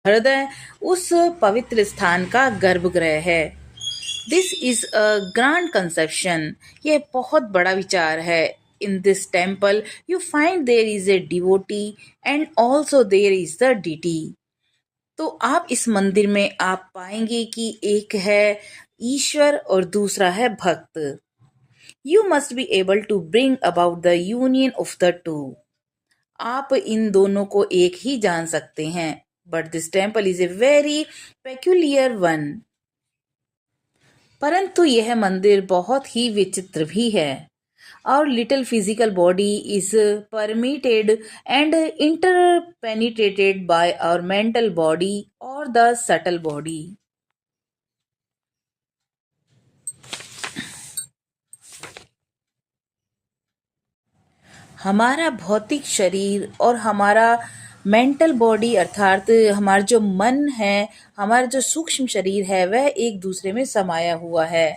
हृदय उस पवित्र स्थान का गर्भगृह है। This is a grand conception. ये बहुत बड़ा विचार है। In this temple you find there is a devotee and also there is the deity. तो आप इस मंदिर में आप पाएंगे कि एक है ईश्वर और दूसरा है भक्त। You must be able to bring about the union of the two. आप इन दोनों को एक ही जान सकते हैं। But this temple is a very peculiar one. परंतु यह मंदिर बहुत ही विचित्र भी है। Our little physical body is permeated and interpenetrated by our mental body or the subtle body. हमारा भौतिक शरीर और हमारा मेंटल बॉडी अर्थात हमारा जो मन है, हमारा जो सूक्ष्म शरीर है, वह एक दूसरे में समाया हुआ है।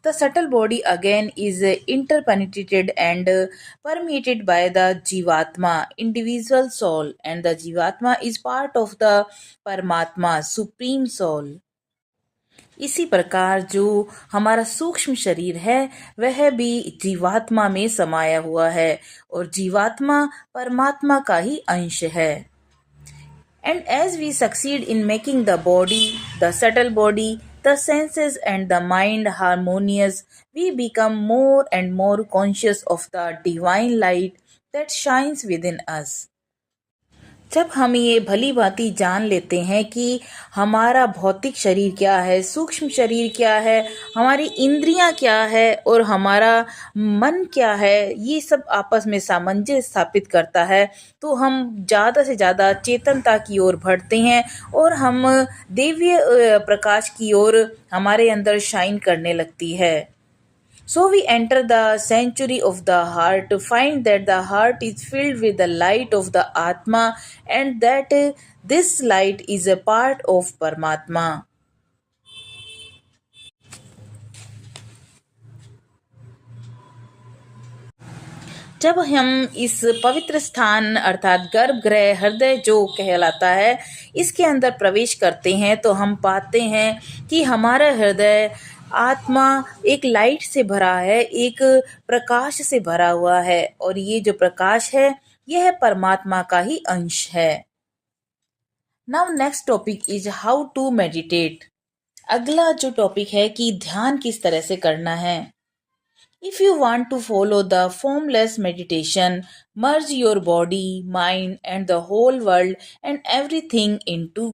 The subtle body again is interpenetrated and permeated by the Jivatma, individual soul, and the Jivatma is part of the Paramatma, supreme soul. इसी प्रकार जो हमारा सूक्ष्म शरीर है वह भी जीवात्मा में समाया हुआ है और जीवात्मा परमात्मा का ही अंश है। And as we succeed in making the body, the subtle body, the senses, and the mind harmonious, we become more and more conscious of the divine light that shines within us. जब हम ये भली भांति जान लेते हैं कि हमारा भौतिक शरीर क्या है, सूक्ष्म शरीर क्या है, हमारी इंद्रियां क्या है और हमारा मन क्या है, ये सब आपस में सामंजस्य स्थापित करता है, तो हम ज़्यादा से ज़्यादा चेतनता की ओर बढ़ते हैं और हम दिव्य प्रकाश की ओर हमारे अंदर शाइन करने लगती है। So we enter the sanctuary of the heart to find that the heart is filled with the light of the Atma and that this light is a part of Paramatma. जब हम इस पवित्र स्थान अर्थात गर्भगृह हृदय जो कहलाता है इसके अंदर प्रवेश करते हैं तो हम पाते हैं कि हमारा हृदय आत्मा एक लाइट से भरा है, एक प्रकाश से भरा हुआ है और ये जो प्रकाश है यह परमात्मा का ही अंश है। Now next topic is how to meditate. अगला जो टॉपिक है कि ध्यान किस तरह से करना है। If you want to follow the formless meditation, merge your body, mind, and the whole world and everything into